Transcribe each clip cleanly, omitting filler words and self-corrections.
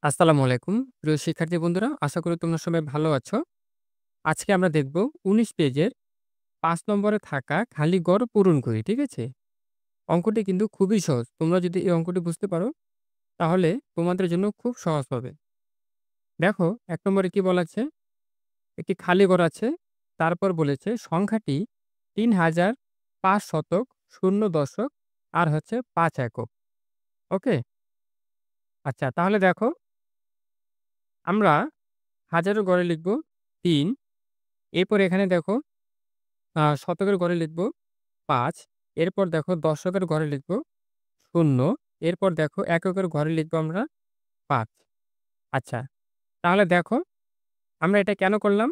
আসসালামু আলাইকুম। প্রিয় শিক্ষার্থী বন্ধুরা, আশা করি তোমরা সবাই ভালো আছো। আজকে আমরা দেখব ১৯ পেজের ৫ নম্বরে থাকা খালি ঘর পূরণ করি। ঠিক আছে? অঙ্কটি কিন্তু খুবই সহজ। তোমরা যদি এই অঙ্কটি বুঝতে পারো তাহলে তোমাদের জন্য খুব সহজ হবে। দেখো ১ নম্বরে কি বলা আছে? একটি খালি ঘর আছে। তারপর বলেছে সংখ্যাটি ৩,৫০০ শতক ০ আর হচ্ছে ৫ একক। ওকে? আচ্ছা, তাহলে দেখো আমরা হাজারের ঘরে লিখব ৩। এরপর এখানে দেখো শতকের ঘরে লিখব ৫। এরপর দেখো দশকের ঘরে লিখব ০। এরপর দেখো এককের ঘরে লিখব আমরা ৫। আচ্ছা, তাহলে দেখো আমরা এটা কেন করলাম?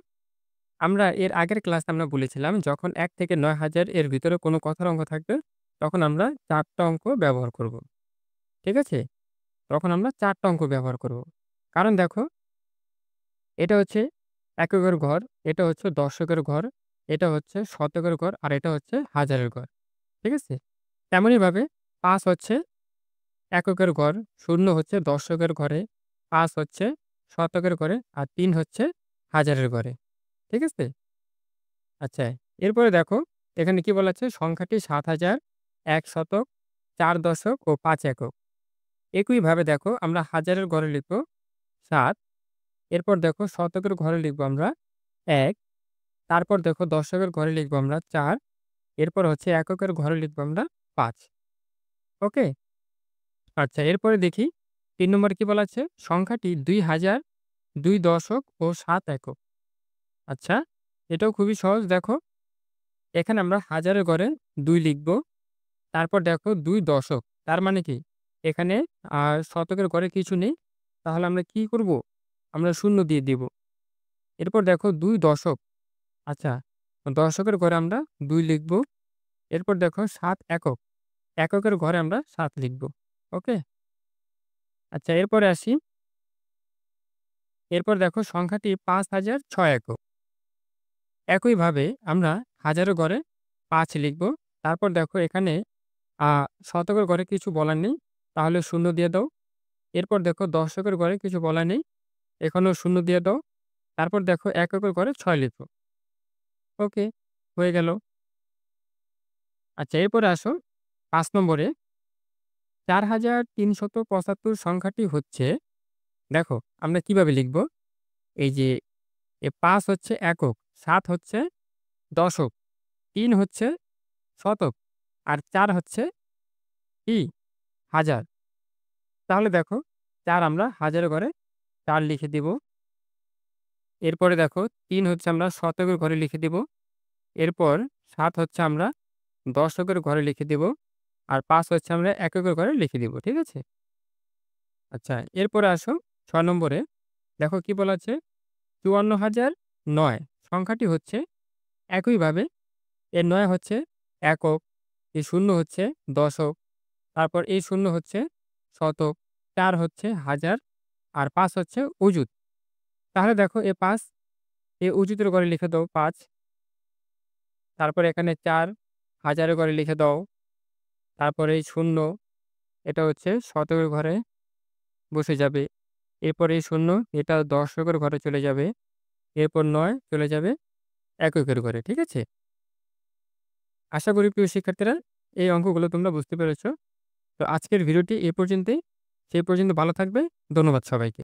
আমরা এর আগের ক্লাসে আমরা বলেছিলাম যখন ১ থেকে ৯,০০০ এর ভিতরে কোনো কথার অঙ্ক থাকবে তখন আমরা ৪ টা অঙ্ক ব্যবহার করব। ঠিক আছে? তখন আমরা ৪ টা অঙ্ক ব্যবহার করব। কারণ দেখো এটা হচ্ছে এককের ঘর, এটা হচ্ছে দশকের ঘর, এটা হচ্ছে শতকের ঘর আর এটা হচ্ছে হাজারের ঘর। ঠিক আছে? তেমনিভাবে ৫ হচ্ছে এককের ঘর, ০ হচ্ছে দশকের ঘরে, ৫ হচ্ছে শতকের ঘরে আর ৩ হচ্ছে হাজারের ঘরে। ঠিক আছে? আচ্ছা, এরপরে দেখো এখানে কি বলা আছে? সংখ্যাটি ৭,০০০, ১ শতক, ৪ দশক ও ৫ একক। একইভাবে দেখো আমরা হাজারের ঘরে লিখব ৭, এরপর দেখো শতকের ঘরে লিখব আমরা ১, তারপর দেখো দশকের ঘরে লিখব আমরা ৪, এরপর হচ্ছে এককের ঘরে লিখব আমরা ৫। ওকে? আচ্ছা, এরপরে দেখি ৩ নম্বরে কি বলা আছে? সংখ্যাটি ২,০০০, ২ দশক ও ৭ একক। আচ্ছা, এটাও খুবই সহজ দেখো। এখানে আমরা হাজারের ঘরে ২ লিখব। তারপর দেখো ২ দশক। তার মানে কি? এখানে শতকের ঘরে কিছু নেই। তাহলে আমরা কি করব? আমরা ০ দিয়ে দিব। এরপর দেখো ২ দশক। আচ্ছা, দশকের ঘরে আমরা ২ লিখব। এরপর দেখো ৭ একক। এককের ঘরে আমরা ৭ লিখব। ওকে? আচ্ছা, এরপরে আসি। এরপর দেখো সংখ্যাটি ৫,০০৬ একক। একইভাবে আমরা হাজারের ঘরে ৫ লিখব। তারপর দেখো এখানে আ শতকের ঘরে কিছু বলার নেই। তাহলে ০ দিয়ে দাও। এরপর দেখো দশকের ঘরে কিছু বলা নেই। এখানেও ০ দিয়ে দাও। তারপর দেখো এককের ঘরে ৬ লিখো। ওকে, হয়ে গেল। আচ্ছা, এরপরে আসো ৫ নম্বরে ৪,৩৭৫ সংখ্যাটি হচ্ছে দেখো আমরা কিভাবে লিখব? এই যে ৫ হচ্ছে একক, ৭ হচ্ছে দশক, ৩ হচ্ছে শতক আর ৪ হচ্ছে কি? হাজার। তাহলে দেখো ৪ আমরা হাজারের ঘরে ৪ লিখে দিব। এরপরে দেখো ৩ হচ্ছে আমরা শতকের ঘরে লিখে দিব। এরপর ৭ হচ্ছে আমরা দশকের ঘরে লিখে দিব। আর ৫ হচ্ছে আমরা এককের ঘরে লিখে দিব। ঠিক আছে? আচ্ছা, এরপরে আসো ৬ নম্বরে দেখো কি বলা আছে? ৫৪,০০৯ সংখ্যাটি হচ্ছে একইভাবে এর ৯ হচ্ছে একক, এই ০ হচ্ছে দশক, তারপর এই ০ হচ্ছে শতক, ৪ হচ্ছে হাজার আর ৫ হচ্ছে অযুত। তাহলে দেখো এ ৫ এ অযুতের ঘরে লিখে দাও ৫। তারপরে এখানে ৪ হাজারের ঘরে লিখে দাও। তারপরে এই ০ এটা হচ্ছে শতকের ঘরে বসে যাবে। এরপর এই ০ এটা দশকের ঘরে চলে যাবে। এরপর ৯ চলে যাবে এককের ঘরে। ঠিক আছে? আশা করি প্রিয় শিক্ষার্থীরা এই অঙ্কগুলো তোমরা বুঝতে পেরেছ। তো আজকের ভিডিওটি এ পর্যন্তই। সেই পর্যন্ত ভালো থাকবে। ধন্যবাদ সবাইকে।